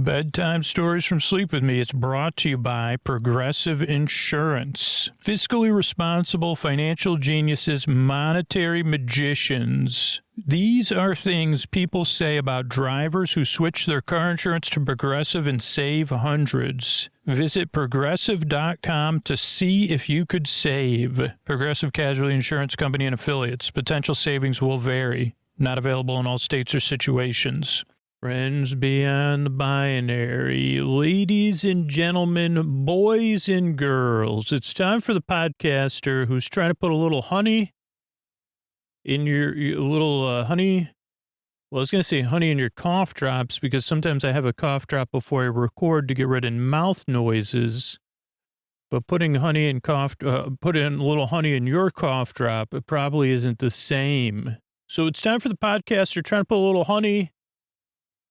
Bedtime Stories from Sleep With Me. It's brought to you by Progressive Insurance. Fiscally responsible financial geniuses, monetary magicians. These are things people say about drivers who switch their car insurance to Progressive and save hundreds. Visit progressive.com to see if you could save. Progressive Casualty Insurance Company and Affiliates. Potential savings will vary. Not available in all states or situations. Friends beyond the binary, ladies and gentlemen, boys and girls, it's time for the podcaster who's trying to put a little honey in your little honey. Well, I was going to say honey in your cough drops because sometimes I have a cough drop before I record to get rid of mouth noises. But putting honey in putting a little honey in your cough drop, it probably isn't the same. So it's time for the podcaster trying to put a little honey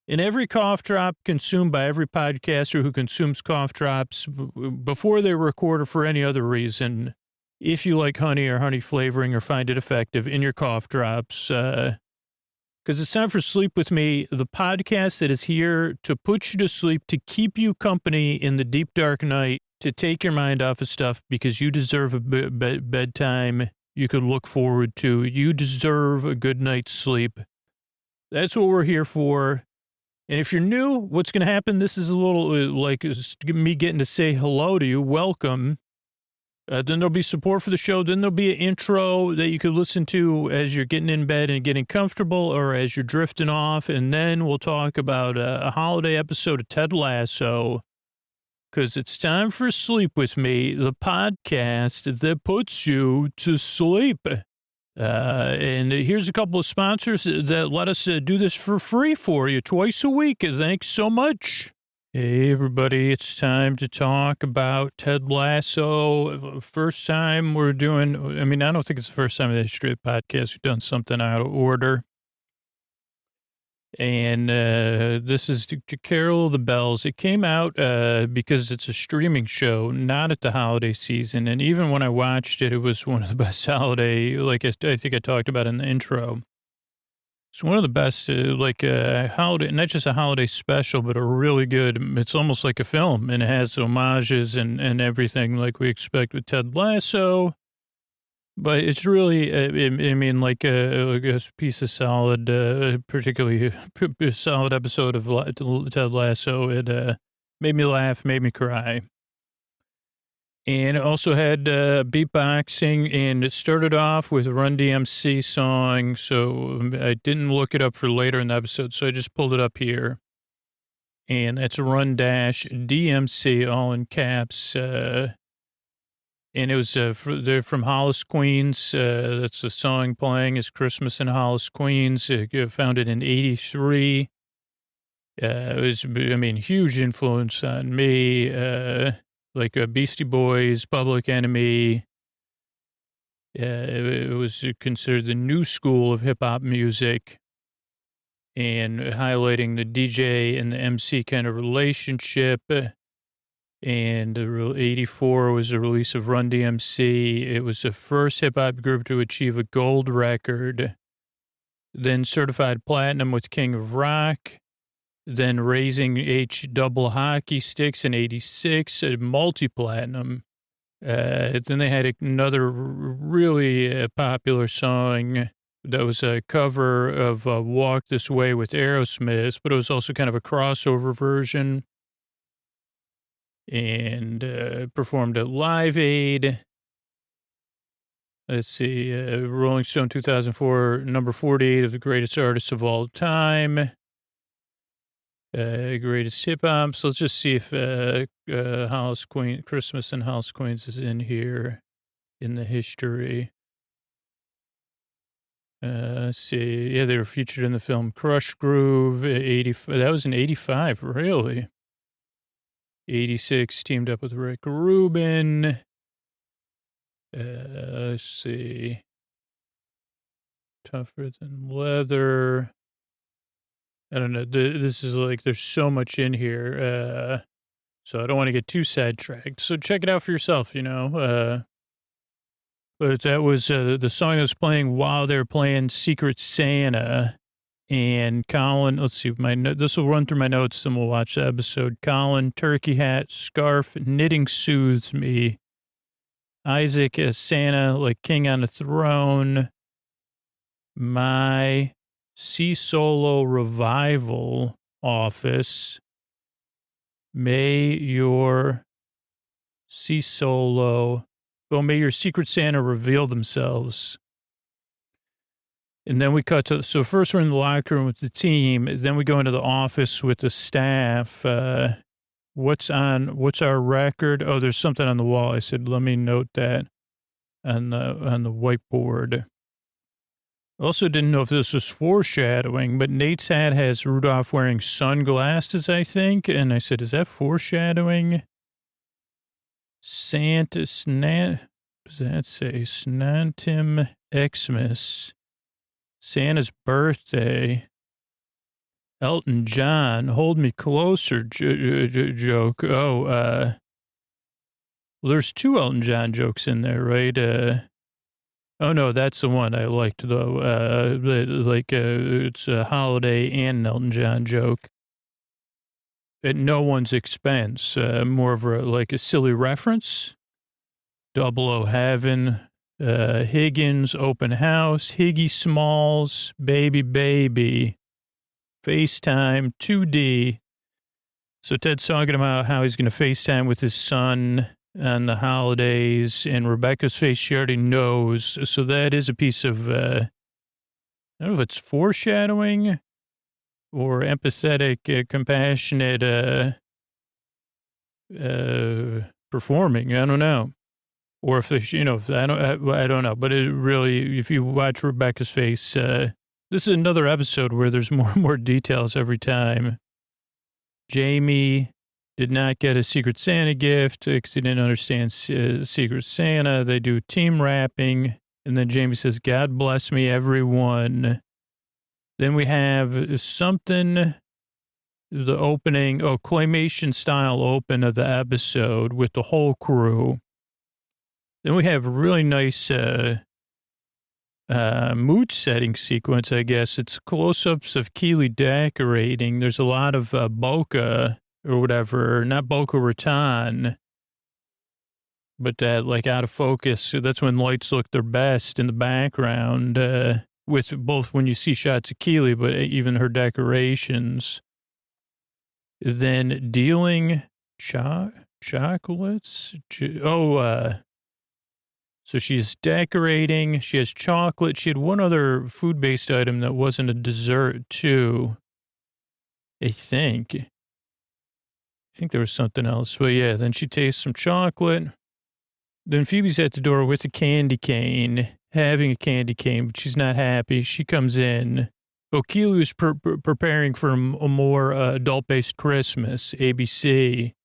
in every cough drop consumed by every podcaster who consumes cough drops before they record or for any other reason, if you like honey or honey flavoring or find it effective in your cough drops, because it's time for Sleep With Me, the podcast that is here to put you to sleep, to keep you company in the deep, dark night, to take your mind off of stuff because you deserve a bedtime you could look forward to. You deserve a good night's sleep. That's what we're here for. And if you're new, what's going to happen? This is a little like me getting to say hello to you. Welcome. Then there'll be support for the show. Then there'll be an intro that you could listen to as you're getting in bed and getting comfortable or as you're drifting off. And then we'll talk about a holiday episode of Ted Lasso because it's time for Sleep With Me, the podcast that puts you to sleep. And here's a couple of sponsors that let us do this for free for you twice a week. Thanks so much. Hey, everybody, it's time to talk about Ted Lasso. First time we're doing, I don't think it's the first time in the history of the podcast we've done something out of order. And this is to Carol the Bells. It came out because it's a streaming show, not at the holiday season. And even when I watched it, it was one of the best holiday, like I think I talked about in the intro. It's one of the best, holiday, not just a holiday special, but a really good, it's almost like a film. And it has homages and everything like we expect with Ted Lasso. But it's really, like a piece of solid, particularly a solid episode of Ted Lasso. It made me laugh, made me cry. And it also had beatboxing, and it started off with a Run DMC song. So I didn't look it up for later in the episode, so I just pulled it up here. And that's Run DMC, all in caps. And it was they're from Hollis, Queens. That's the song playing is Christmas in Hollis, Queens. Founded in 1983. It was, huge influence on me. Like Beastie Boys, Public Enemy. It was considered the new school of hip hop music and highlighting the DJ and the MC kind of relationship. And 1984 was the release of Run DMC. It was the first hip-hop group to achieve a gold record, then certified platinum with King of Rock, then Raising H double hockey sticks in 1986, multi-platinum. Then they had another really popular song that was a cover of Walk This Way with Aerosmith, but it was also kind of a crossover version. And performed at Live Aid. Let's see, Rolling Stone 2004, number 48 of the greatest artists of all time. Greatest hip hop. So let's just see if Hollis Queen, Christmas in Hollis, Queens is in here in the history. Let's see. Yeah, they were featured in the film Crush Groove. 85. That was in 1985, really. 1986, teamed up with Rick Rubin. Let's see. Tougher Than Leather. I don't know. This is like, there's so much in here. So I don't want to get too sidetracked. So check it out for yourself, But that was the song that was playing while they were playing Secret Santa. And Colin, let's see, this will run through my notes, and we'll watch the episode. Colin, turkey hat, scarf, knitting soothes me. Isaac, Santa, like king on a throne. My C Solo revival office. May your C Solo, may your Secret Santa reveal themselves. And then we cut to, so first we're in the locker room with the team. Then we go into the office with the staff. What's our record? Oh, there's something on the wall. I said, let me note that on the whiteboard. I also didn't know if this was foreshadowing, but Nate's hat has Rudolph wearing sunglasses, I think. And I said, is that foreshadowing? What does that say? Snantim Xmas. Santa's birthday. Elton John, hold me closer joke. Oh, well, there's 2 Elton John jokes in there, right? Oh no, that's the one I liked though. It's a Holiday and an Elton John joke at no one's expense. More of a silly reference. 00 Heaven. Higgins, open house, Higgy Smalls, baby, FaceTime, 2D. So Ted's talking about how he's going to FaceTime with his son on the holidays, and Rebecca's face, she already knows. So that is a piece of, I don't know if it's foreshadowing or empathetic, compassionate, performing. I don't know. Or if they, I don't know. But it really, if you watch Rebecca's face, this is another episode where there's more and more details every time. Jamie did not get a Secret Santa gift because he didn't understand Secret Santa. They do team rapping. And then Jamie says, God bless me, everyone. Then we have something, the opening, claymation style open of the episode with the whole crew. Then we have a really nice mood setting sequence, I guess. It's close-ups of Keely decorating. There's a lot of bokeh or whatever, not Boca Raton, but out of focus. So that's when lights look their best in the background, with both when you see shots of Keely, but even her decorations. Then dealing chocolates. So she's decorating. She has chocolate. She had one other food-based item that wasn't a dessert, too. I think there was something else. But yeah, then she tastes some chocolate. Then Phoebe's at the door with a candy cane, having a candy cane, but she's not happy. She comes in. Keely was preparing for a more adult-based Christmas, ABC.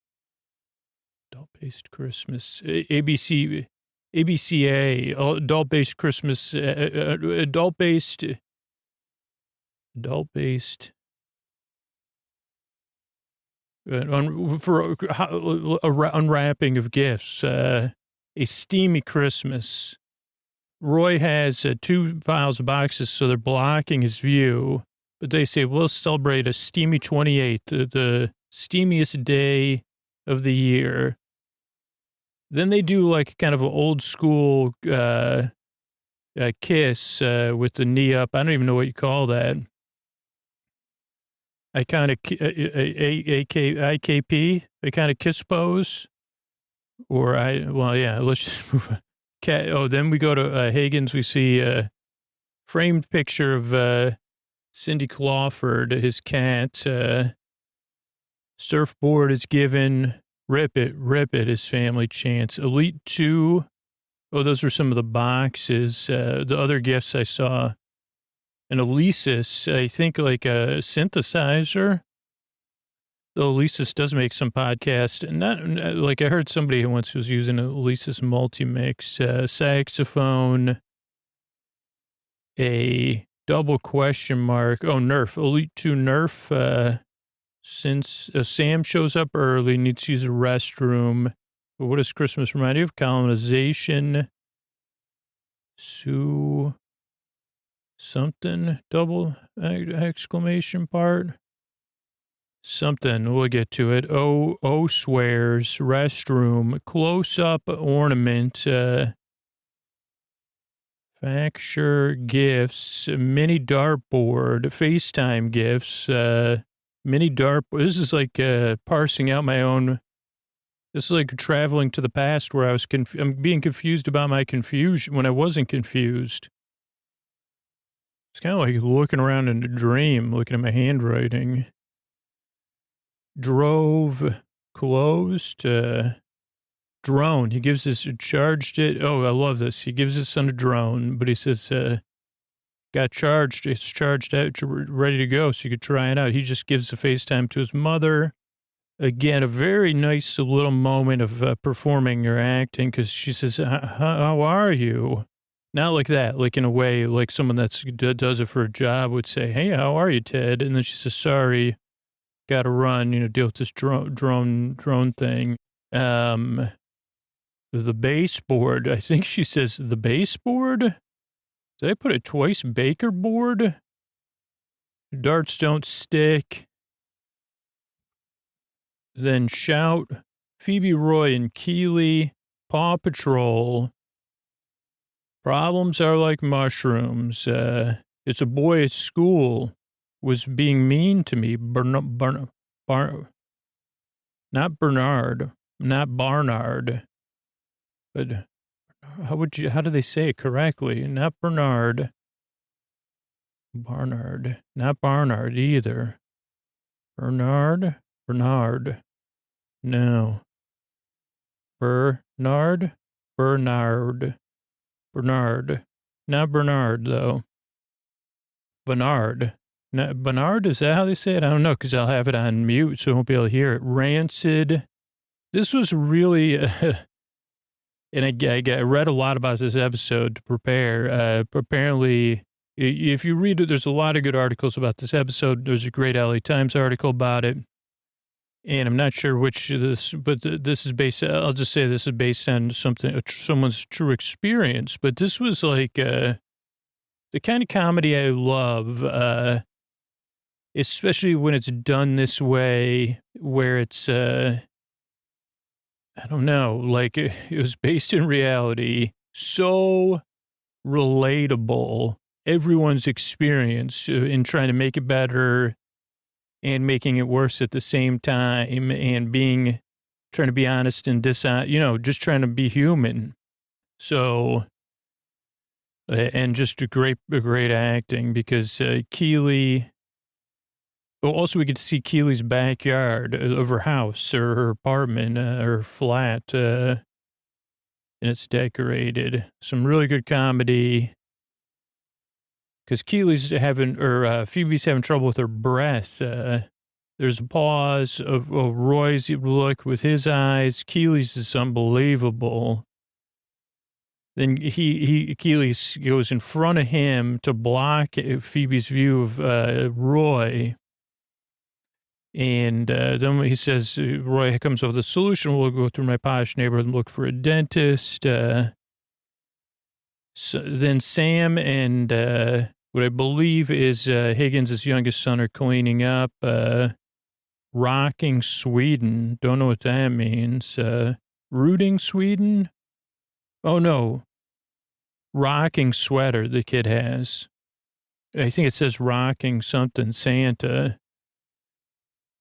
Adult-based Christmas, ABC. ABCA, adult-based Christmas, adult-based, for unwrapping of gifts, a steamy Christmas. Roy has 2 piles of boxes, so they're blocking his view, but they say, we'll celebrate a steamy 28th, the steamiest day of the year. Then they do kind of an old school kiss with the knee up. I don't even know what you call that. IKP, a kind of kiss pose. Let's just move on. Then we go to Higgins. We see a framed picture of Cindy Clawford, his cat. Surfboard is given. Rip it, his family chants. Elite 2. Oh, those were some of the boxes. The other gifts I saw. An Alesis, I think like a synthesizer. Though Alesis does make some podcasts. Not like I heard somebody who once was using an Alesis multi-mix. Saxophone. A double question mark. Oh, Nerf. Elite 2 Nerf. Since Sam shows up early, needs to use a restroom. But what does Christmas remind you of? Colonization. Sue. something, double exclamation part. Something, we'll get to it. O swears, restroom, close-up ornament, facture gifts, mini dartboard, FaceTime gifts, mini dartboard. This is like parsing out my own. This is like traveling to the past where I was I'm being confused about my confusion when I wasn't confused. It's kind of like looking around in a dream, looking at my handwriting. Drove, closed, drone. He gives us, charged it. Oh, I love this. He gives us on a drone, but he says, got charged. It's charged out, ready to go, so you could try it out. He just gives the FaceTime to his mother. Again, a very nice little moment of performing or acting, because she says, how are you? Not like that, like in a way, like someone that does it for a job would say, hey, how are you, Ted? And then she says, sorry, got to run, deal with this drone thing. The baseboard, I think she says the baseboard. Did I put it twice? Baker board? Darts don't stick. Then shout, Phoebe, Roy, and Keely, Paw Patrol. Problems are like mushrooms. It's a boy at school was being mean to me. Not Bernard, not Barnard, but how do they say it correctly? Not Bernard. Barnard, not Barnard either. Bernard. No. Bernard. Not Bernard, though. Bernard. Bernard, is that how they say it? I don't know, because I'll have it on mute, so I won't be able to hear it. Rancid. This was really, and I read a lot about this episode to prepare. Apparently, if you read it, there's a lot of good articles about this episode. There's a great LA Times article about it. And I'm not sure which of this, but this is based, I'll just say this is based on someone's true experience. But this was like the kind of comedy I love, especially when it's done this way, where it's, I don't know, like it was based in reality, so relatable, everyone's experience in trying to make it better and making it worse at the same time, and trying to be honest and dishonest, just trying to be human. So, and just a great acting, because Keely, also we get to see Keely's backyard of her house or her apartment or flat, and it's decorated. Some really good comedy. Because Phoebe's having trouble with her breath. There's a pause of Roy's look with his eyes. Keely's is unbelievable. Then Keely goes in front of him to block Phoebe's view of Roy. And then he says, Roy comes up with a solution. We'll go through my posh neighborhood and look for a dentist. So then Sam and what I believe is Higgins' youngest son are cleaning up, rocking Sweden. Don't know what that means. Rooting Sweden? Oh, no. Rocking sweater the kid has. I think it says rocking something, Santa.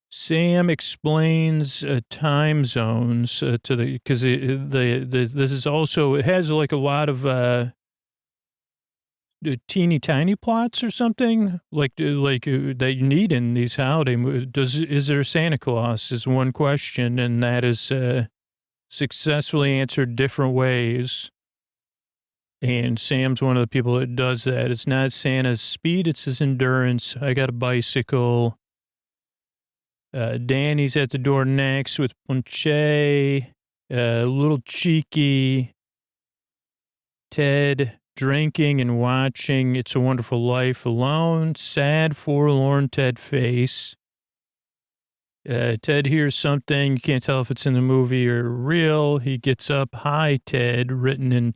Sam explains time zones because this is also, it has like a lot of teeny tiny plots or something like that you need in these holiday movies. Is there Santa Claus is one question, and that is successfully answered different ways. And Sam's one of the people that does that. It's not Santa's speed, it's his endurance. I got a bicycle. Danny's at the door next with Ponche, a little cheeky. Ted drinking and watching It's a Wonderful Life alone. Sad, forlorn Ted face. Ted hears something. You can't tell if it's in the movie or real. He gets up. Hi, Ted, written in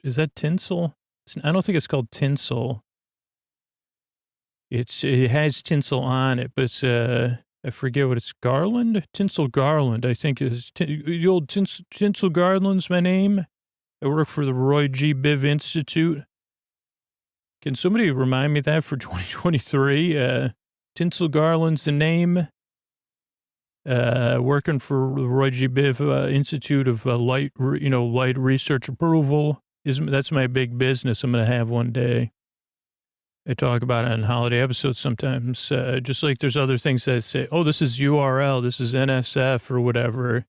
is that tinsel? I don't think it's called tinsel. It has tinsel on it, but it's, I forget what it's, garland? Tinsel garland, I think is, the old tinsel garland's my name. I work for the Roy G. Biv Institute. Can somebody remind me that for 2023? Tinsel garland's the name. Working for the Roy G. Biv Institute of Light Research Approval. That's my big business I'm going to have one day. I talk about it on holiday episodes sometimes, just like there's other things that say, oh, this is URL, this is NSF or whatever.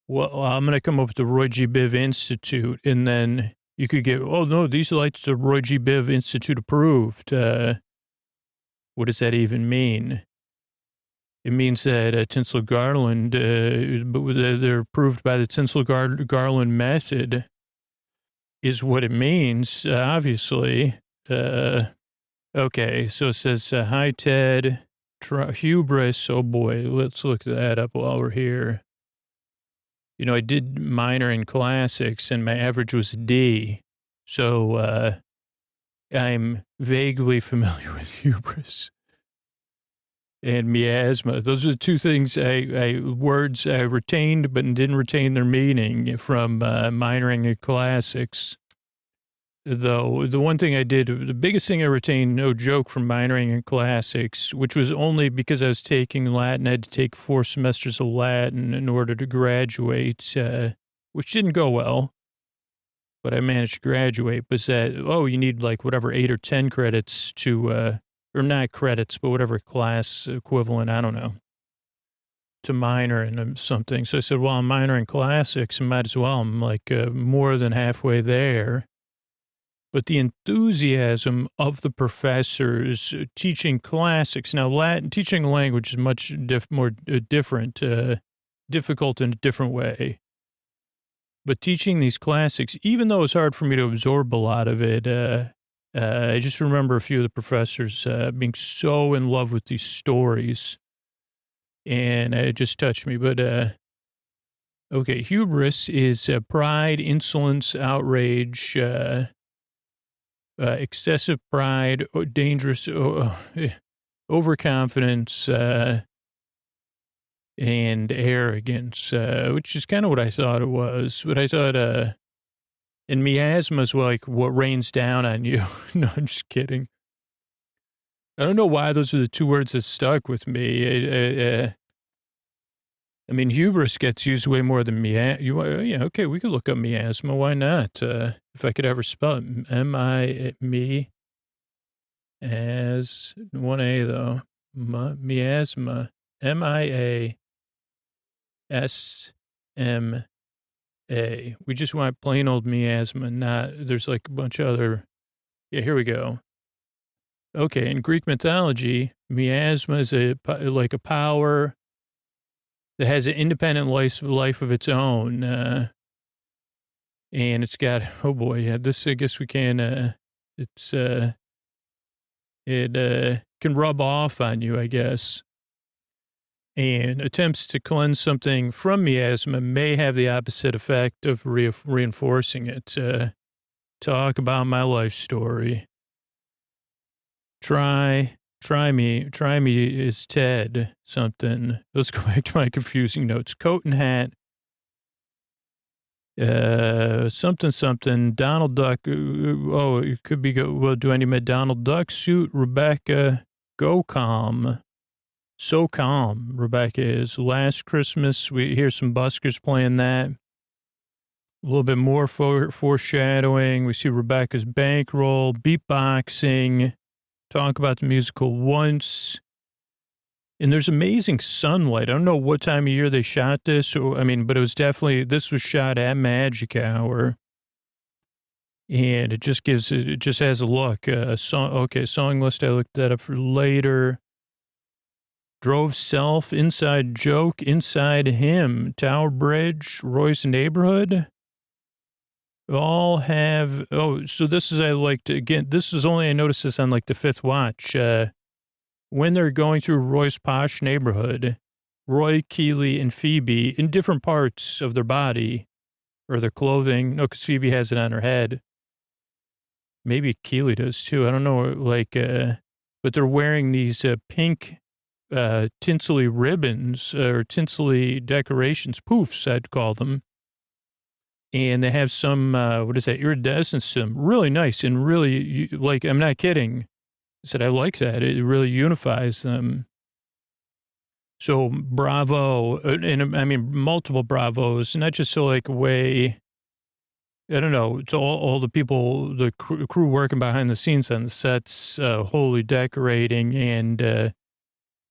Well, I'm going to come up with the Roy G. Biv Institute, and then you could get, oh, no, these lights are Roy G. Biv Institute approved. What does that even mean? It means that tinsel garland, they're approved by the tinsel garland method is what it means, obviously. Okay, so it says, hi, Ted, hubris. Oh, boy, let's look that up while we're here. You know, I did minor in classics, and my average was D. So I'm vaguely familiar with hubris and miasma. Those are the two things words I retained but didn't retain their meaning from minoring in classics. Though the one thing I did, the biggest thing I retained, no joke, from minoring in classics, which was only because I was taking Latin. I had to take 4 semesters of Latin in order to graduate, which didn't go well, but I managed to graduate. Was that, you need like whatever 8 or 10 credits to, or not credits, but whatever class equivalent, I don't know, to minor in something. So I said, well, I'm minoring classics, I might as well. I'm like more than halfway there. But the enthusiasm of the professors teaching classics. Now, Latin, teaching a language is much more different, difficult in a different way. But teaching these classics, even though it's hard for me to absorb a lot of it, I just remember a few of the professors being so in love with these stories. And it just touched me. But, okay, hubris is pride, insolence, outrage, excessive pride, dangerous, overconfidence, and arrogance, which is kind of what I thought it was. But I thought, and miasma is like what rains down on you. No, I'm just kidding. I don't know why those are the 2 words that stuck with me. I mean, hubris gets used way more than miasma. Yeah, okay, we could look up miasma. Why not? If I could ever spell it, M-I-me, as 1A though, miasma, M-I-A-S-M-A. We just want plain old miasma, not, there's like a bunch of other, yeah, here we go. Okay, in Greek mythology, miasma is like a power that has an independent life of its own. And it's got, oh boy, yeah, this, I guess we can, it can rub off on you, I guess. And attempts to cleanse something from miasma may have the opposite effect of reinforcing it. Talk about my life story. Try me is Ted something. Let's go back to my confusing notes. Coat and hat. Something, Donald Duck. Oh, it could be, well, do I need my Donald Duck suit? Rebecca, go calm. So calm, Rebecca is. Last Christmas, we hear some buskers playing that. A little bit more foreshadowing. We see Rebecca's bankroll, beatboxing, talk about the musical Once. And there's amazing sunlight. I don't know what time of year they shot this. But it was definitely, this was shot at magic hour. And it just has a look. Song list, I looked that up for later. Drove self, inside joke, inside him, Tower Bridge, Royce neighborhood. All have, so this is, this is only, I noticed this on like the 5th watch. When they're going through Roy's posh neighborhood, Roy, Keely, and Phoebe in different parts of their body or their clothing. No, because Phoebe has it on her head. Maybe Keely does too. I don't know. but they're wearing these pink tinsely ribbons or tinsely decorations, poofs, I'd call them. And they have some, iridescence to them. Really nice and really, like, I'm not kidding. I said, I like that. It really unifies them. So bravo. And I mean, multiple bravos, not just so like way, I don't know. It's all the people, the crew working behind the scenes on the sets, wholly decorating and,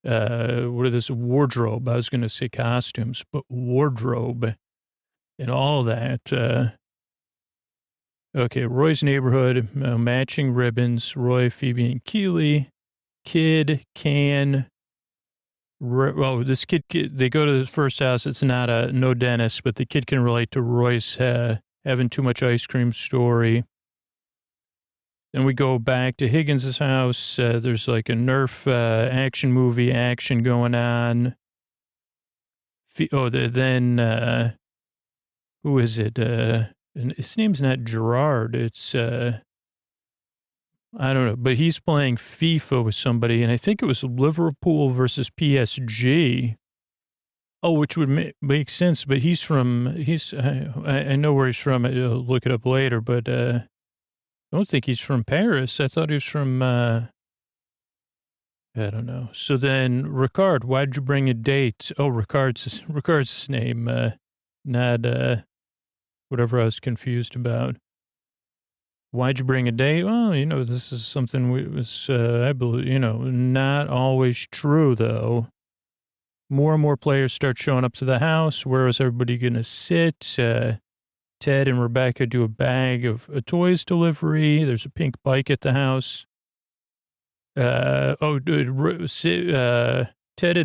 what are this wardrobe? I was going to say costumes, but wardrobe and all that. Okay, Roy's neighborhood, matching ribbons, Roy, Phoebe, and Keely, kid, this kid, they go to the first house. It's not no dentist, but the kid can relate to Roy's having too much ice cream story. Then we go back to Higgins' house. There's like a Nerf action movie action going on. Then who is it? His name's not Gerard. It's, I don't know, but he's playing FIFA with somebody, and I think it was Liverpool versus PSG. Oh, which would make sense, but I know where he's from. I'll look it up later, but I don't think he's from Paris. I thought he was from, I don't know. So then, Ricard, why'd you bring a date? Oh, Ricard's his name, not whatever I was confused about. Why'd you bring a date? Well, this is something I believe, not always true, though. More and more players start showing up to the house. Where is everybody going to sit? Ted and Rebecca do a bag of a toys delivery. There's a pink bike at the house. Ted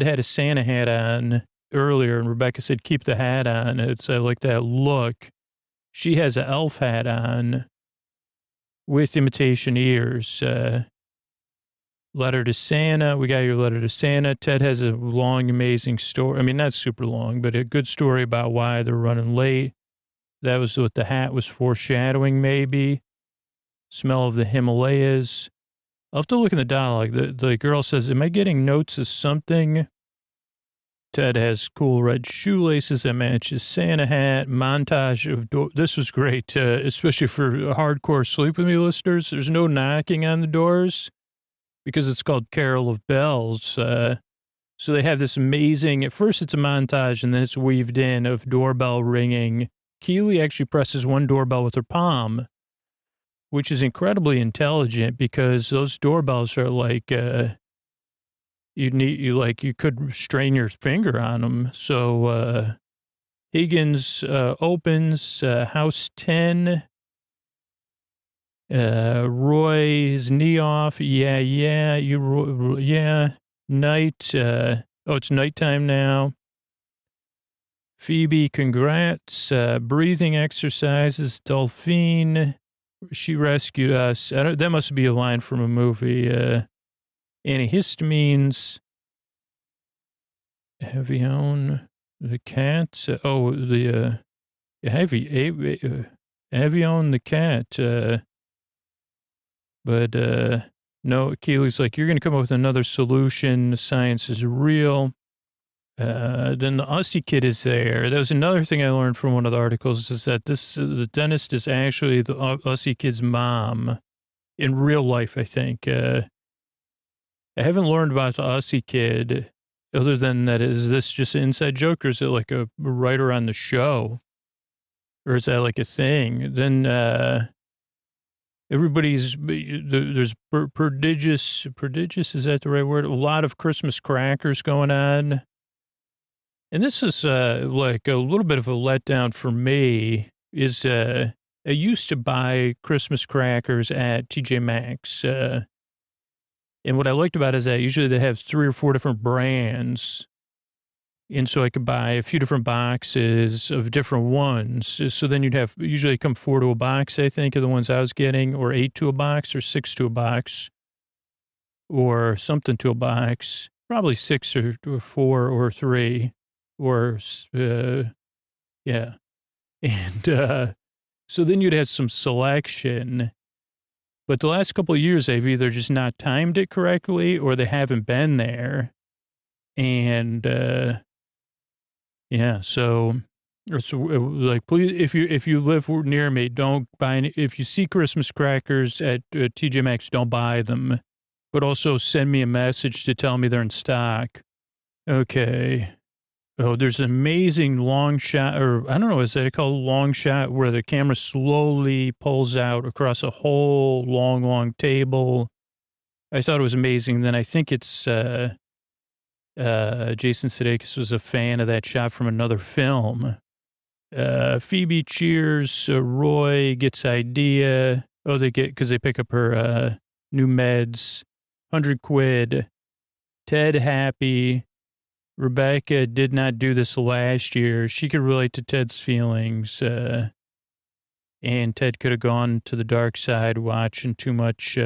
had a Santa hat on earlier, and Rebecca said, keep the hat on. I like that look. She has an elf hat on with imitation ears. Letter to Santa. We got your letter to Santa. Ted has a long, amazing story. I mean, not super long, but a good story about why they're running late. That was what the hat was foreshadowing, maybe. Smell of the Himalayas. I'll have to look in the dialogue. The girl says, am I getting notes of something? Ted has cool red shoelaces that matches Santa hat. Montage of this was great, especially for hardcore Sleep With Me listeners. There's no knocking on the doors because it's called Carol of Bells. So they have this amazing, at first it's a montage and then it's weaved in of doorbell ringing. Keely actually presses one doorbell with her palm, which is incredibly intelligent because those doorbells are like, you could strain your finger on them. So, Higgins, opens, house 10, Roy's knee off. Yeah. Night. It's nighttime now. Phoebe, congrats. Breathing exercises. Delphine, she rescued us. That must be a line from a movie. Antihistamines. Avion, the cat. Avion, the cat. But no, Keely's like, you're going to come up with another solution. Science is real. Then the Aussie kid is there. That was another thing I learned from one of the articles is that the dentist is actually the Aussie kid's mom in real life, I think. I haven't learned about the Aussie kid other than that. Is this just an inside joke or is it like a writer on the show? Or is that like a thing? Then, there's prodigious, is that the right word? A lot of Christmas crackers going on. And this is like a little bit of a letdown for me is I used to buy Christmas crackers at TJ Maxx. And what I liked about it is that usually they have 3 or 4 different brands. And so I could buy a few different boxes of different ones. So then you'd have, usually come 4 to a box, I think, are the ones I was getting, or 8 to a box, or 6 to a box, or something to a box. Probably 6 or 4 or 3, or, yeah. And so then you'd have some selection. But the last couple of years, they've either just not timed it correctly or they haven't been there. And, yeah, so it's like, please, if you live near me, don't buy any. If you see Christmas crackers at TJ Maxx, don't buy them. But also send me a message to tell me they're in stock. Okay. Oh, there's an amazing long shot, or I don't know, is that called long shot, where the camera slowly pulls out across a whole long table. I thought it was amazing. Then I think it's Jason Sudeikis was a fan of that shot from another film. Phoebe cheers. Roy gets idea. Oh, because they pick up her new meds. £100. Ted happy. Rebecca did not do this last year. She could relate to Ted's feelings. And Ted could have gone to the dark side watching too much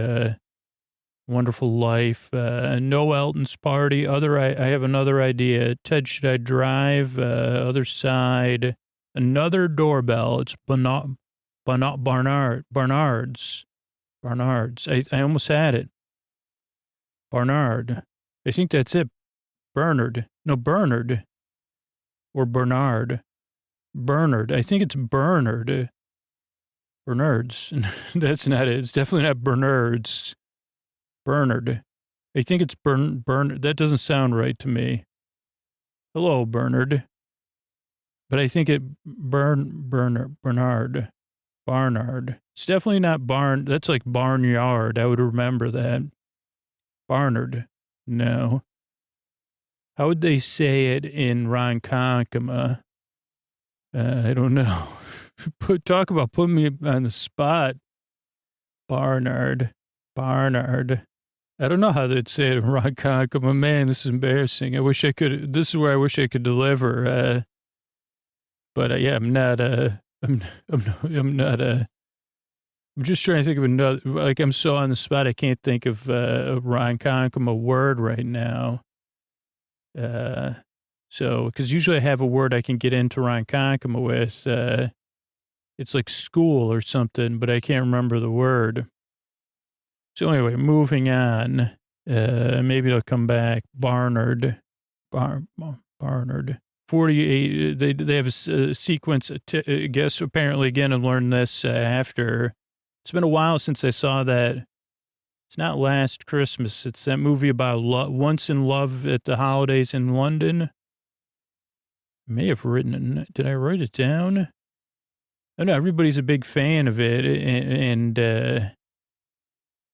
Wonderful Life. No Elton's party. I have another idea. Ted, should I drive? Other side. Another doorbell. It's Barnard's. I almost had it. Barnard. I think that's it. Bernard. No, Bernard. Or Bernard. Bernard. I think it's Bernard. Bernard's. That's not it. It's definitely not Bernard's. Bernard. I think it's Bernard. That doesn't sound right to me. Hello, Bernard. But I think Bernard. Barnard. It's definitely not barn. That's like barnyard. I would remember that. Barnard. No. How would they say it in Ronkonkoma? I don't know. Talk about putting me on the spot. Barnard. I don't know how they'd say it in Ronkonkoma. Man, this is embarrassing. I wish I could. This is where I wish I could deliver. But yeah, I'm not. I'm not. I'm just trying to think of another. Like, I'm so on the spot. I can't think of a Ronkonkoma word right now. So, because usually I have a word I can get into Ronkonkoma with. It's like school or something, but I can't remember the word. So anyway, moving on. Maybe it'll come back. Barnard. 48. They have a sequence. I guess apparently again, I learned this after. It's been a while since I saw that. It's not Last Christmas. It's that movie about Once in Love at the Holidays in London. I may have written it. Did I write it down? I know everybody's a big fan of it. And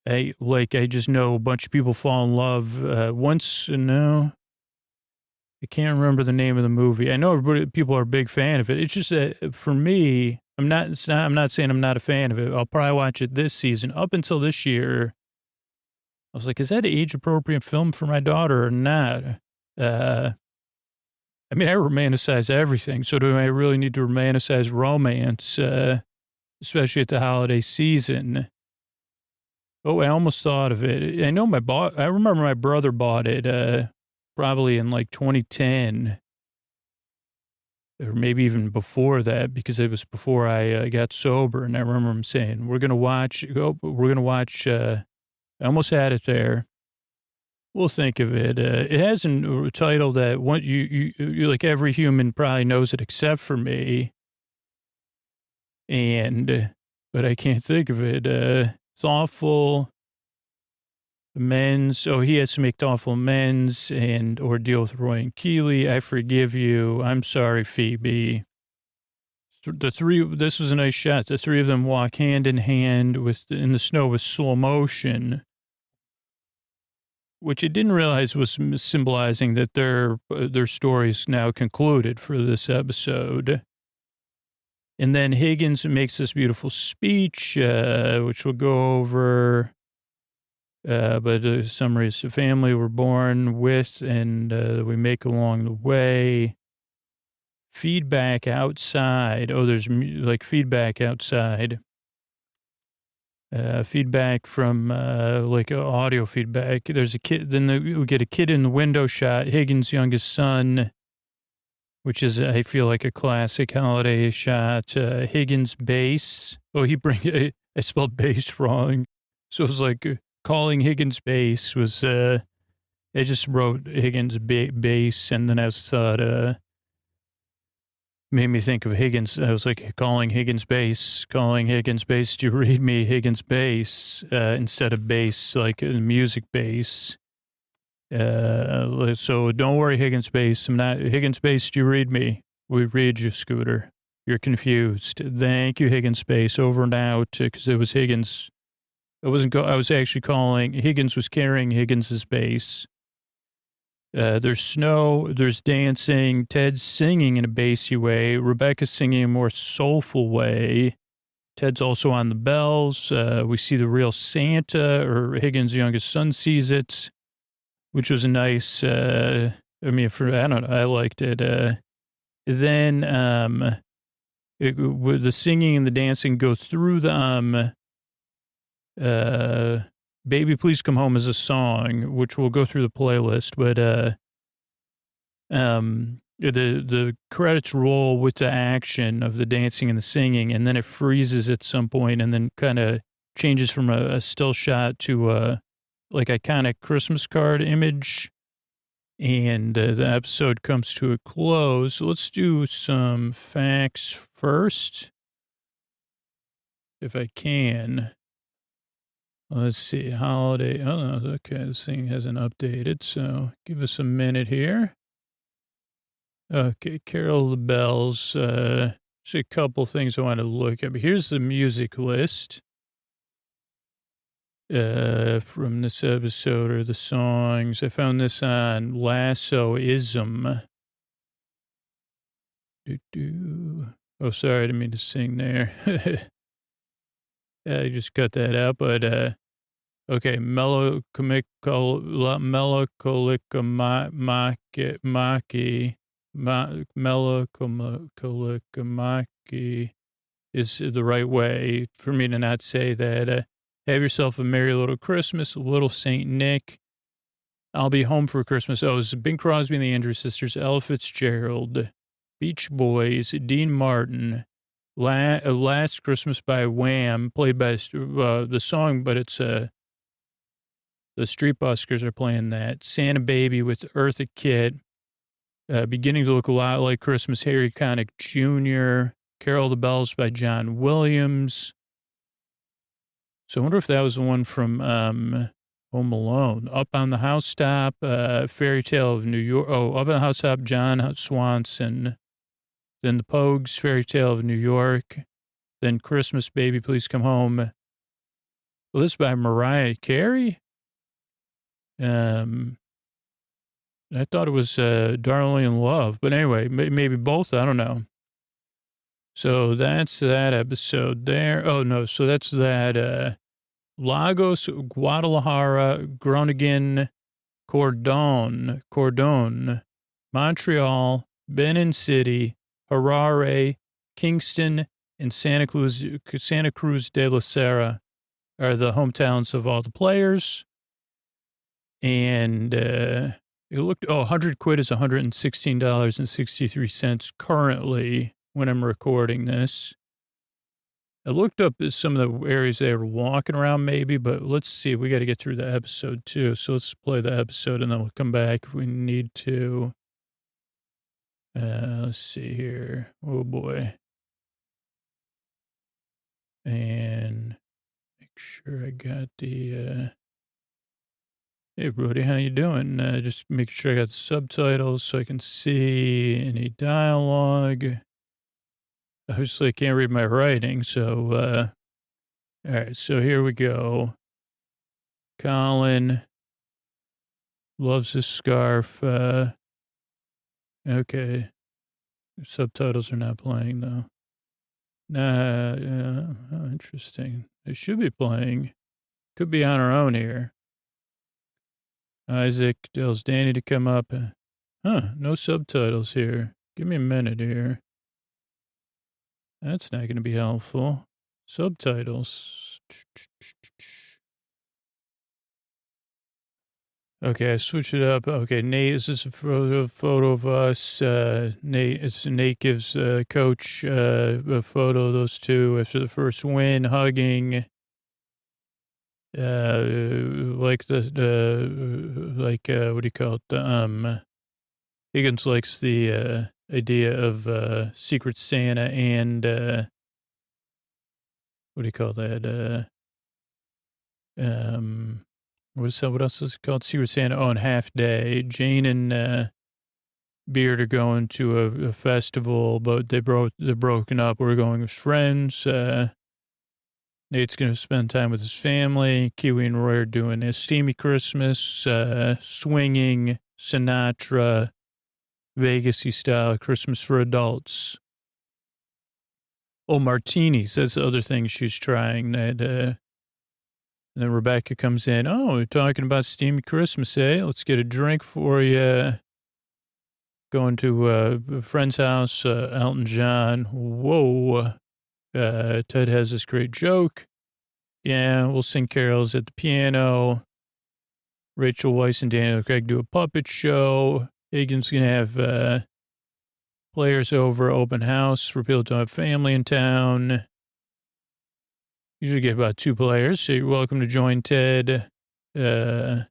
I just know a bunch of people fall in love no. I can't remember the name of the movie. I know people are a big fan of it. It's just that for me, I'm not saying I'm not a fan of it. I'll probably watch it this season. Up until this year, I was like, is that an age-appropriate film for my daughter or not? I mean, I romanticize everything, so do I really need to romanticize romance, especially at the holiday season? Oh, I almost thought of it. I know I remember my brother bought it probably in like 2010, or maybe even before that, because it was before I got sober, and I remember him saying, we're going to watch, I almost had it there. We'll think of it. It has a title that you like every human probably knows it except for me. But I can't think of it. Thoughtful amends. Oh, he has to make thoughtful amends or deal with Roy and Keeley. I forgive you. I'm sorry, Phoebe. This was a nice shot. The three of them walk hand in hand in the snow with slow motion, which I didn't realize was symbolizing that their story's now concluded for this episode. And then Higgins makes this beautiful speech, which we'll go over. But the summary is the family we're born with and we make along the way. Feedback outside. Oh, there's like feedback outside. Feedback from like audio feedback. There's a kid. Then we get a kid in the window shot. Higgins' youngest son, which is I feel like a classic holiday shot. Higgins' bass. Oh, I spelled bass wrong. So it was like calling Higgins base was, I just wrote Higgins base, and then I thought, made me think of Higgins. I was like, calling Higgins base, do you read me Higgins base, instead of bass, like music bass. So don't worry, Higgins base. I'm not Higgins base. Do you read me? We read you, Scooter. You're confused. Thank you, Higgins base. Over and out, because it was Higgins. I was actually calling. Higgins was carrying Higgins's bass. There's snow, there's dancing, Ted's singing in a bassy way, Rebecca's singing in a more soulful way. Ted's also on the bells. We see the real Santa, or Higgins' youngest son sees it, which was a nice, I don't know, I liked it. Then the singing and the dancing go through the, Baby Please Come Home is a song, which we'll go through the playlist, but the credits roll with the action of the dancing and the singing, and then it freezes at some point, and then kind of changes from a still shot to like iconic Christmas card image, and the episode comes to a close. Let's do some facts first, if I can. Let's see, holiday. Oh, no, okay, this thing hasn't updated, so give us a minute here. Okay, Carol of the Bells. There's a couple things I want to look at. But here's the music list from this episode, or the songs. I found this on Lassoism. Oh, sorry, I didn't mean to sing there. I just cut that out, but okay, melancholic is the right way for me to not say that. Have yourself a merry little Christmas, little Saint Nick. I'll be home for Christmas. Oh, it's Bing Crosby and the Andrews Sisters, Ella Fitzgerald, Beach Boys, Dean Martin. Last Christmas by Wham, played by the song, but it's the Street Buskers are playing that. Santa Baby with Eartha Kitt, beginning to look a lot like Christmas. Harry Connick Jr., Carol of the Bells by John Williams. So I wonder if that was the one from Home Alone. Up on the Housetop, Fairy Tale of New York. Oh, Up on the Housetop, John Swanson. Then the Pogues, Fairy Tale of New York. Then Christmas, Baby Please Come Home. Well, this is by Mariah Carey. I thought it was Darling in Love. But anyway, maybe both. I don't know. So that's that episode there. Oh, no. So that's that Lagos, Guadalajara, Groningen, Cordon, Montreal, Benin City, Harare, Kingston, and Santa Cruz de la Sierra are the hometowns of all the players. And it looked, 100 quid is $116.63 currently when I'm recording this. I looked up some of the areas they were walking around maybe, but let's see. We got to get through the episode too. So let's play the episode and then we'll come back if we need to. Let's see here. Oh boy. And make sure I got the, hey Brody, how you doing? Just make sure I got the subtitles so I can see any dialogue. Obviously I can't read my writing, so, all right, so here we go. Colin loves his scarf. Okay. Subtitles are not playing, though. Oh, interesting. They should be playing. Could be on our own here. Isaac tells Danny to come up. No subtitles here. Give me a minute here. That's not going to be helpful. Subtitles. Okay, I switched it up. Okay, Nate, is this a photo of us? Nate gives coach a photo of those two after the first win, hugging. like what do you call it? Higgins likes the idea of Secret Santa and what do you call that? What else is it called? Secret Santa. Oh, and Half Day. Jane and Beard are going to a festival, but they're broken up. We're going as friends. Nate's going to spend time with his family. Kiwi and Roy are doing a steamy Christmas, swinging Sinatra, Vegas-y style Christmas for adults. Oh, martinis. That's the other thing she's trying. That, and then Rebecca comes in. Oh, we're talking about steamy Christmas, eh? Let's get a drink for you. Going to a friend's house, Elton John. Whoa. Ted has this great joke. Yeah, we'll sing carols at the piano. Rachel Weisz and Daniel Craig do a puppet show. Higgins going to have players over, open house for people to have family in town. Usually get about 2 players, so you're welcome to join Ted. And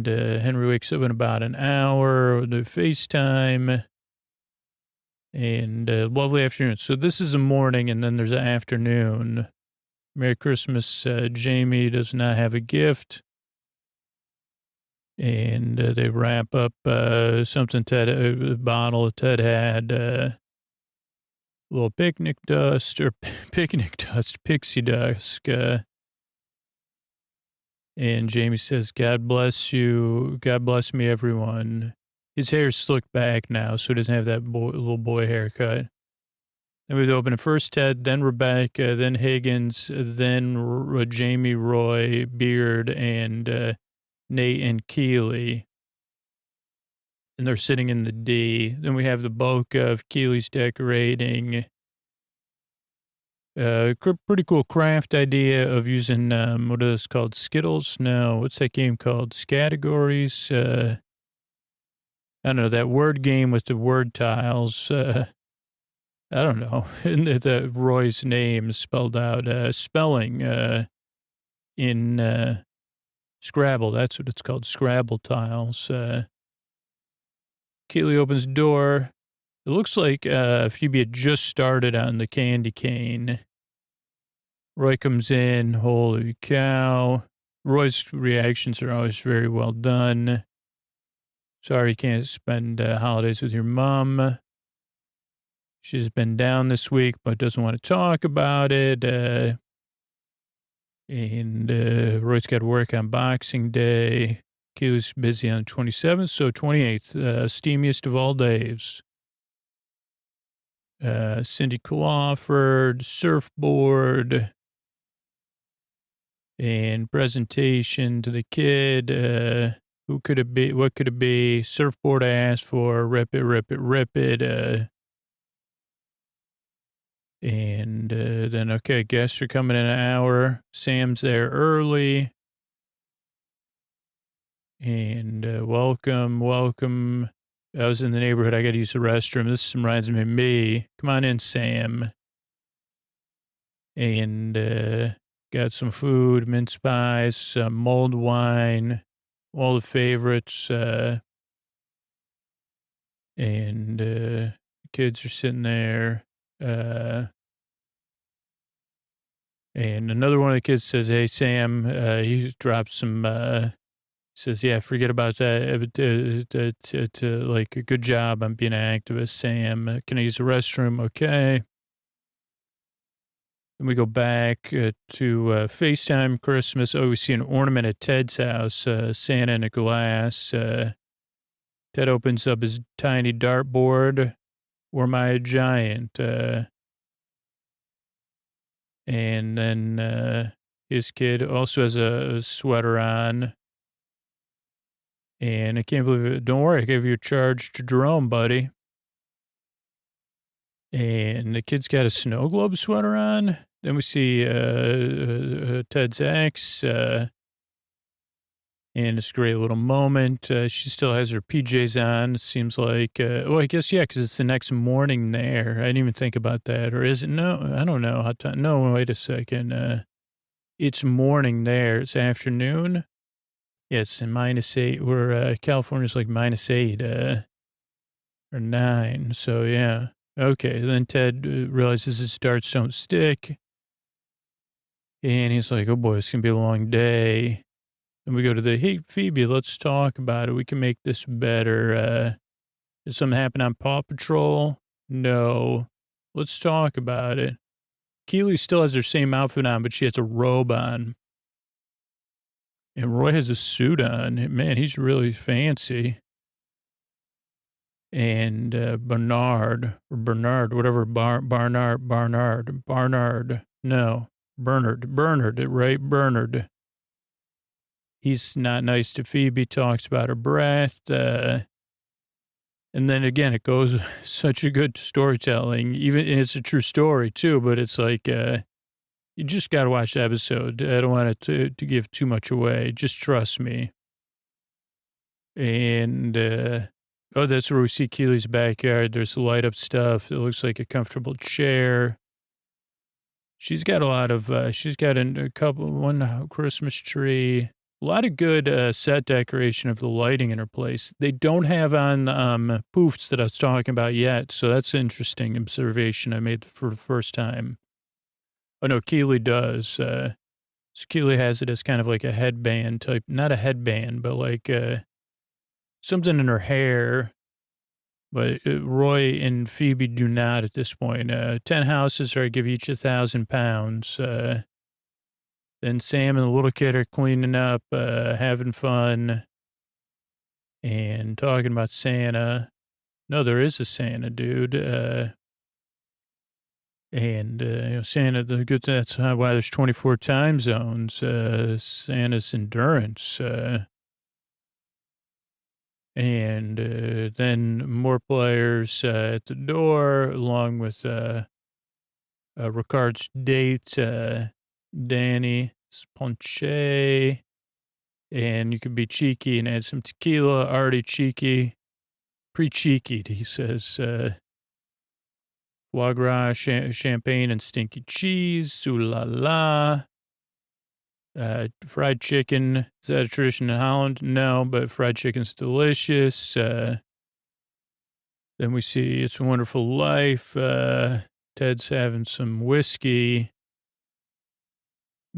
Henry wakes up in about an hour with the FaceTime. And lovely afternoon. So this is a morning, and then there's an afternoon. Merry Christmas. Jamie does not have a gift. And they wrap up something a bottle Ted had. A little pixie dust. And Jamie says, God bless you. God bless me, everyone. His hair's slicked back now, so he doesn't have that little boy haircut. Then we open it first Ted, then Rebecca, then Higgins, then Jamie, Roy, Beard, and Nate and Keeley. And they're sitting in the D. Then we have the bulk of Keeley's decorating. Pretty cool craft idea of using, what is this called? Skittles? No, what's that game called? Categories? I don't know, that word game with the word tiles. I don't know. And the Roy's name spelled out, spelling in Scrabble. That's what it's called, Scrabble tiles. Keeley opens the door. It looks like Phoebe had just started on the candy cane. Roy comes in. Holy cow. Roy's reactions are always very well done. Sorry you can't spend holidays with your mom. She's been down this week, but doesn't want to talk about it. And Roy's got to work on Boxing Day. Keely's busy on the 27th, so 28th, steamiest of all days. Cindy Clawford, surfboard, and presentation to the kid. Who could it be? What could it be? Surfboard I asked for. Rip it, rip it, rip it. And then, okay, guests are coming in an hour. Sam's there early. And welcome. I was in the neighborhood. I got to use the restroom. This reminds me of me. Come on in, Sam. And got some food, mince pies, some mulled wine. All the favorites, and kids are sitting there, and another one of the kids says, hey, Sam, he drops some, says, yeah, forget about that, like, a good job on being an activist, Sam. Can I use the restroom? Okay. Then we go back to FaceTime Christmas. Oh, we see an ornament at Ted's house, Santa in a glass. Ted opens up his tiny dartboard. Or am I a giant? And then his kid also has a sweater on. And I can't believe it. Don't worry, I gave you a charge to Jerome, buddy. And the kid's got a snow globe sweater on. Then we see Ted's ex, and it's a great little moment. She still has her PJs on, it seems like. Well, I guess, yeah, because it's the next morning there. I didn't even think about that. Or is it? No, I don't know. No, wait a second. It's morning there. It's afternoon. Yeah, it's in -8. California's like -8 or 9. So, yeah. Okay. Then Ted realizes his darts don't stick. And he's like, oh boy, it's going to be a long day. And we go to hey, Phoebe, let's talk about it. We can make this better. Did something happen on Paw Patrol? No. Let's talk about it. Keely still has her same outfit on, but she has a robe on. And Roy has a suit on. Man, he's really fancy. And Bernard, whatever, Bernard, right? Bernard. He's not nice to Phoebe, talks about her breath. And then again, it goes such a good storytelling. And it's a true story too, but it's like, you just got to watch the episode. I don't want it to give too much away. Just trust me. And, that's where we see Keely's backyard. There's light up stuff. It looks like a comfortable chair. She's got one Christmas tree. A lot of good set decoration of the lighting in her place. They don't have on poofs that I was talking about yet, so that's an interesting observation I made for the first time. Oh, no, Keely does. So Keely has it as kind of like a headband type, not a headband, but like something in her hair. But Roy and Phoebe do not at this point. 10 houses are give each £1,000. Then Sam and the little kid are cleaning up, having fun, and talking about Santa. No, there is a Santa, dude. Santa, that's why there's 24 time zones. Santa's endurance. Then more players at the door, along with Ricard's date, Danny Ponche, and you could be cheeky and add some tequila, already cheeky, pre-cheekied, he says, foie gras, champagne, and stinky cheese, ooh la la. Fried chicken, is that a tradition in Holland? No, but fried chicken's delicious. Then we see It's a Wonderful Life. Ted's having some whiskey.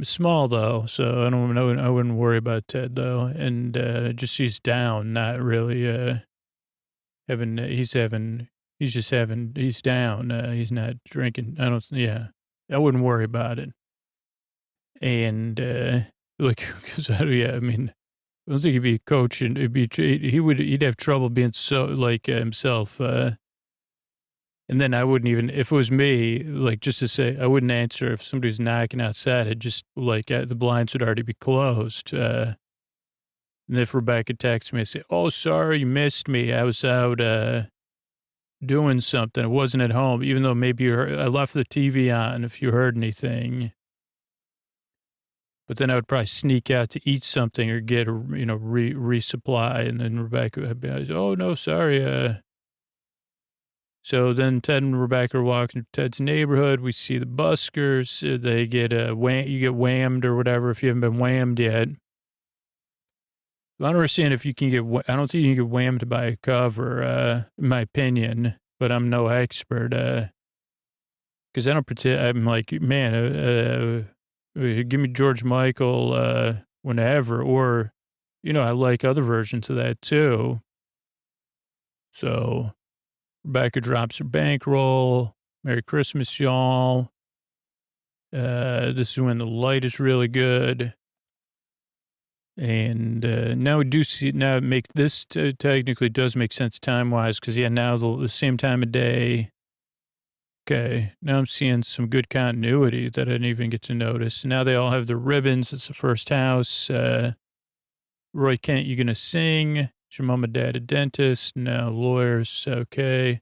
Small though, so I don't know. I wouldn't worry about Ted though, and just he's down, not really He's down. He's not drinking. I wouldn't worry about it. And because I don't think he'd be a coach, and he'd have trouble being so like himself. And then I wouldn't even, if it was me, like just to say, I wouldn't answer if somebody's knocking outside. I'd just the blinds would already be closed. And if Rebecca texts me, I say, oh, sorry, you missed me. I was out doing something. I wasn't at home, even though maybe I left the TV on if you heard anything. But then I would probably sneak out to eat something or get resupply. And then Rebecca would be like, oh, no, sorry. So then Ted and Rebecca are walking to Ted's neighborhood. We see the buskers. They get you get whammed or whatever if you haven't been whammed yet. I don't understand if you can I don't think you can get whammed by a cover, in my opinion, but I'm no expert. Because I don't pretend, I'm like, man, give me George Michael whenever, or, I like other versions of that too. So Rebecca drops her bankroll. Merry Christmas, y'all. This is when the light is really good. And now we do see, technically does make sense time-wise, because, now the same time of day. Okay, now I'm seeing some good continuity that I didn't even get to notice. Now they all have their ribbons. It's the first house. Roy Kent, you going to sing? Is your mom and dad a dentist? No, lawyers. Okay.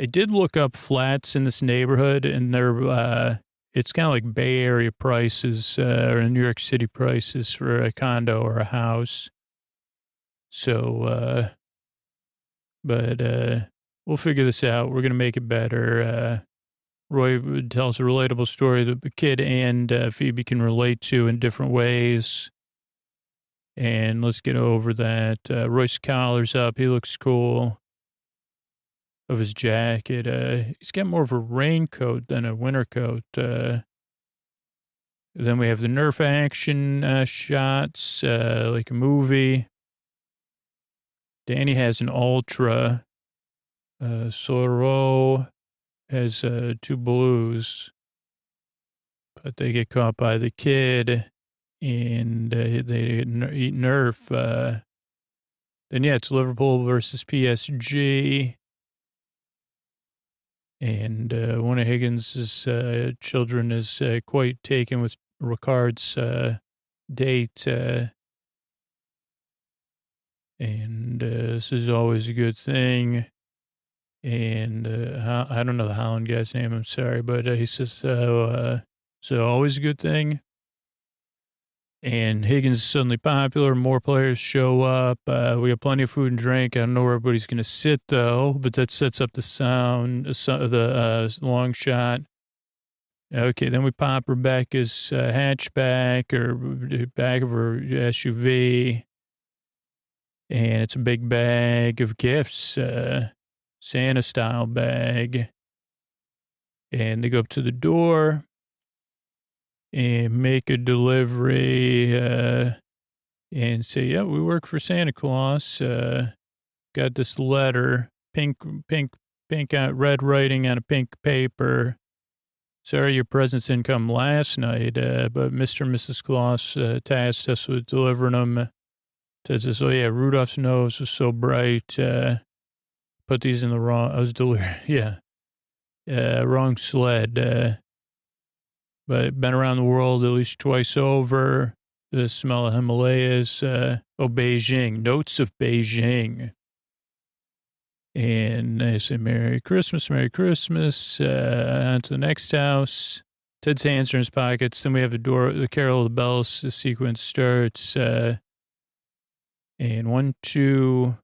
I did look up flats in this neighborhood, and they're, it's kind of like Bay Area prices or New York City prices for a condo or a house. So, but we'll figure this out. We're going to make it better. Roy tells a relatable story that the kid and Phoebe can relate to in different ways. And let's get over that. Roy's collar's up. He looks cool. Of his jacket. He's got more of a raincoat than a winter coat. Then we have the Nerf action shots, like a movie. Danny has an Ultra. Soro has 2 blues. But they get caught by the kid, and they eat Nerf. Then, yeah, it's Liverpool versus PSG. And one of Higgins' children is quite taken with Ricard's date. And this is always a good thing. And I don't know the Holland guy's name, I'm sorry. But he says, so always a good thing. And Higgins is suddenly popular. More players show up. We have plenty of food and drink. I don't know where everybody's going to sit, though, but that sets up the sound, the long shot. Okay, then we pop Rebecca's hatchback or back of her SUV. And it's a big bag of gifts, Santa-style bag. And they go up to the door and make a delivery and say, yeah, we work for Santa Claus. Got this letter, pink, red writing on a pink paper. Sorry, your presents didn't come last night, but Mr. and Mrs. Claus tasked us with delivering them. Says, oh, yeah, Rudolph's nose was so bright. Put these in the wrong, wrong sled. But been around the world at least twice over. The smell of Himalayas. Beijing. Notes of Beijing. And I say, Merry Christmas, Merry Christmas. On to the next house. Ted's hands are in his pockets. Then we have the Carol of the Bells. The sequence starts. And 1, 2,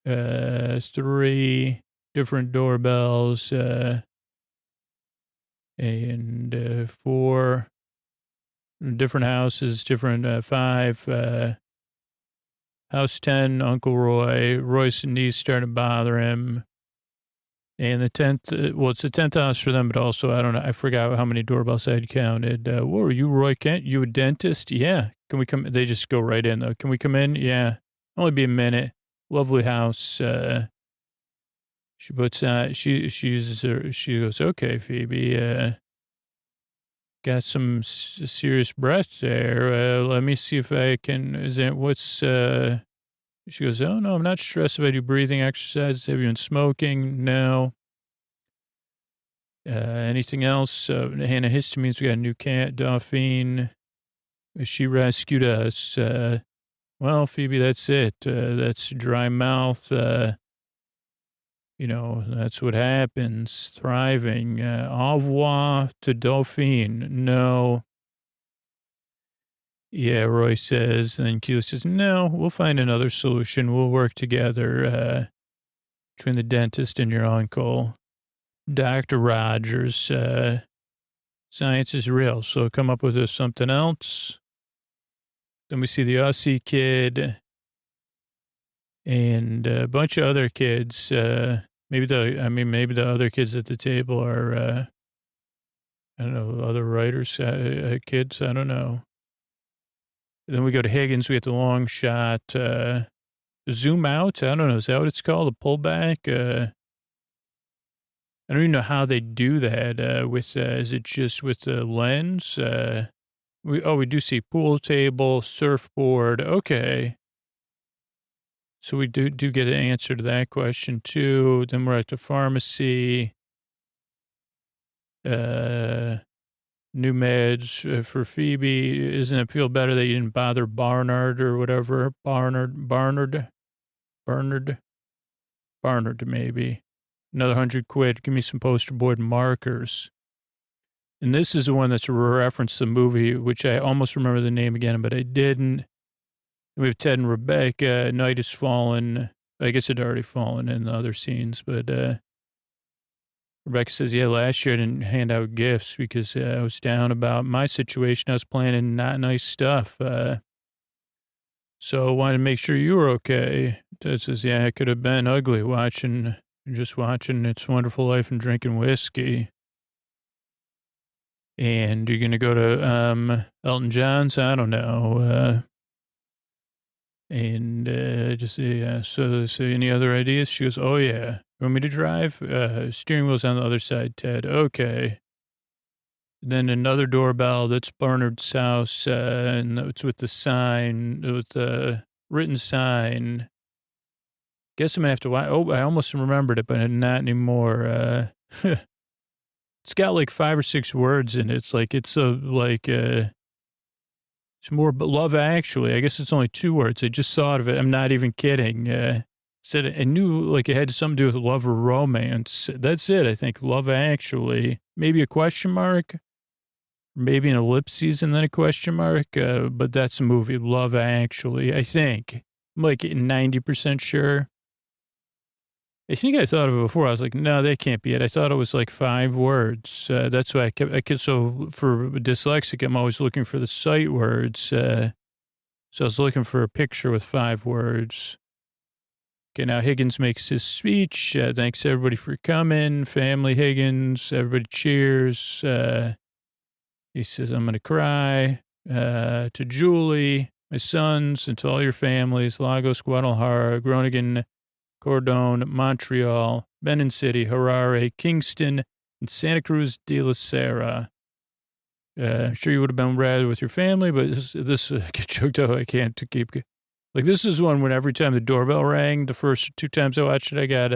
3 different doorbells. And 4 different houses, 5. House 10, Uncle Roy. Roy's knees starting to bother him. And the 10th, it's the 10th house for them, but also, I don't know, I forgot how many doorbells I had counted. What were you, Roy Kent? You a dentist? Yeah. Can we come? They just go right in, though. Can we come in? Yeah. Only be a minute. Lovely house. She puts on, she uses her, she goes, okay, Phoebe, got some serious breath there. Let me see if I can, she goes, oh, no, I'm not stressed if I do breathing exercises. Have you been smoking? No. Anything else? Antihistamines, we got a new cat, Dauphine. She rescued us. Well, Phoebe, that's it. That's dry mouth. That's what happens. Thriving. Au revoir to Dauphine. No. Yeah, Roy says. And then Q says, no, we'll find another solution. We'll work together between the dentist and your uncle. Dr. Rogers. Science is real, so come up with something else. Then we see the Aussie kid and a bunch of other kids. Maybe the other kids at the table are, I don't know, other writers, kids, I don't know. Then we go to Higgins. We get the long shot, zoom out. I don't know. Is that what it's called? A pullback? I don't even know how they do that. Is it just with the lens? We do see pool table, surfboard. Okay. So we do get an answer to that question too. Then we're at the pharmacy. New meds for Phoebe. Doesn't it feel better that you didn't bother Barnard or whatever? Barnard, maybe. Another £100. Give me some poster board markers. And this is the one that's a reference to the movie, which I almost remember the name again, but I didn't. We have Ted and Rebecca. Night has fallen. I guess it had already fallen in the other scenes, but Rebecca says, yeah, last year I didn't hand out gifts because I was down about my situation. I was planning not nice stuff. So I wanted to make sure you were okay. Ted says, yeah, I could have been ugly just watching It's a Wonderful Life and drinking whiskey. And you're going to go to Elton John's? I don't know. So any other ideas? She goes, oh, yeah. You want me to drive? Steering wheel's on the other side, Ted. Okay. Then another doorbell. That's Barnard's house. And it's with the sign, with the written sign. Guess I'm going to have to watch. Oh, I almost remembered it, but not anymore. It's got like 5 or 6 words in it. It's more but Love Actually. I guess it's only 2 words. I just thought of it. I'm not even kidding. Said I knew like it had something to do with love or romance. That's it. I think Love Actually. Maybe a question mark, maybe an ellipses and then a question mark. But that's a movie. Love Actually. I think I'm like 90% sure. I think I thought of it before. I was like, no, that can't be it. I thought it was like 5 words. That's why so for dyslexic, I'm always looking for the sight words. So I was looking for a picture with 5 words. Okay, now Higgins makes his speech. Thanks everybody for coming. Family Higgins, everybody cheers. He says, I'm going to cry. To Julie, my sons, and to all your families, Lagos, Guadalajara, Groningen, Cordon, Montreal, Benin City, Harare, Kingston, and Santa Cruz de la Sierra. I'm sure you would have been rather with your family, but this get choked up. I can't to keep. Like, this is one when every time the doorbell rang, the first 2 times I watched it, I got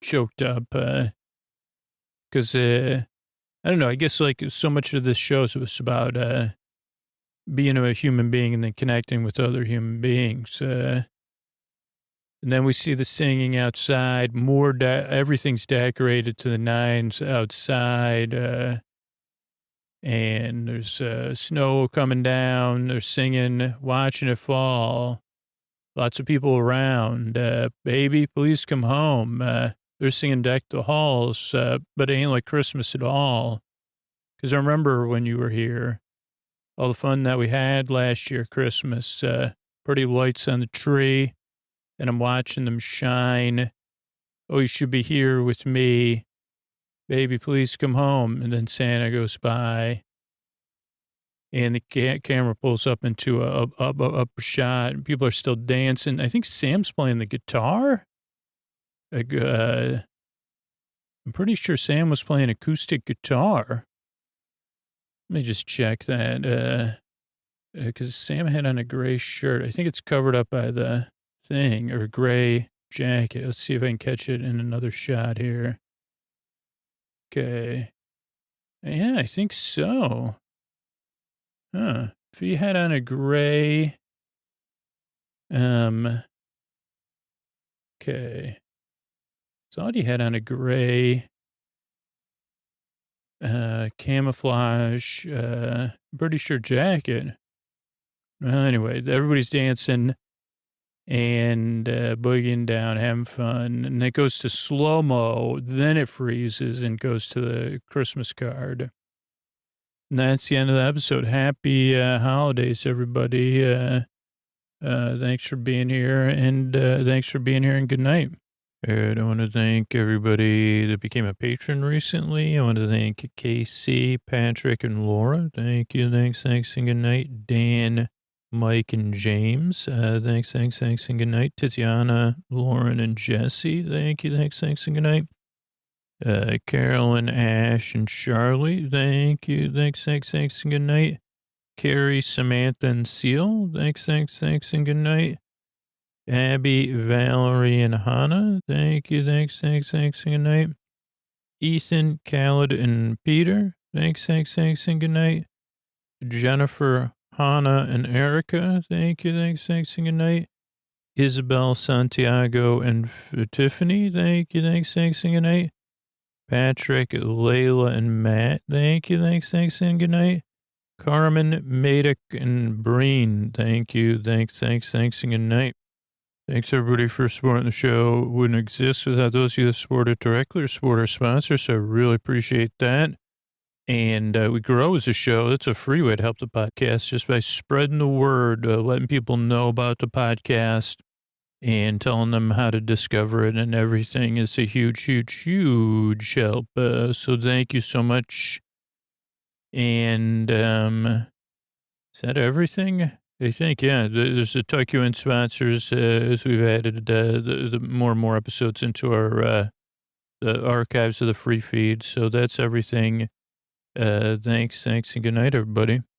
choked up. Because, I don't know, I guess like so much of this show was about being a human being and then connecting with other human beings. And then we see the singing outside. Everything's decorated to the nines outside. And there's snow coming down. They're singing, watching it fall. Lots of people around. Baby, please come home. They're singing Deck the Halls, but it ain't like Christmas at all. Because I remember when you were here, all the fun that we had last year, Christmas. Pretty lights on the tree. And I'm watching them shine. Oh, you should be here with me. Baby, please come home. And then Santa goes by. And the camera pulls up into a shot. And people are still dancing. I think Sam's playing the guitar. I'm pretty sure Sam was playing acoustic guitar. Let me just check that. Because Sam had on a gray shirt. I think it's covered up by the thing or gray jacket. Let's see if I can catch it in another shot here. Okay. Yeah, I think so. Huh. If he had on a gray, okay. Thought he had on a gray, camouflage, pretty sure jacket. Anyway, everybody's dancing and boogieing down, having fun. And it goes to slow-mo, then it freezes and goes to the Christmas card. And that's the end of the episode. Happy holidays, everybody. Thanks for being here, and good night. And I want to thank everybody that became a patron recently. I want to thank Casey, Patrick, and Laura. Thank you. Thanks, and good night. Dan, Mike, and James. Thanks, and good night. Tiziana, Lauren, and Jesse. Thank you. Thanks, and good night. Carolyn, Ash, and Charlie. Thank you. Thanks, and good night. Carrie, Samantha, and Seal. Thanks, and good night. Abby, Valerie, and Hannah. Thank you. Thanks, and good night. Ethan, Khaled, and Peter. Thanks, and good night. Jennifer, Hannah, and Erica. Thank you. Thanks, and good night. Isabel, Santiago, and Tiffany. Thank you. Thanks, and good night. Patrick, Layla, and Matt. Thank you. Thanks, and good night. Carmen, Madik, and Breen. Thank you. Thanks, and good night. Thanks, everybody, for supporting the show. It wouldn't exist without those of you that support it directly or support our sponsors, so I really appreciate that. And we grow as a show. That's a free way to help the podcast, just by spreading the word, letting people know about the podcast and telling them how to discover it and everything. It's a huge, huge, huge help. So thank you so much. And is that everything? I think, yeah. There's the Tuck You In sponsors as we've added the more and more episodes into our the archives of the free feed. So that's everything. Thanks, and good night, everybody.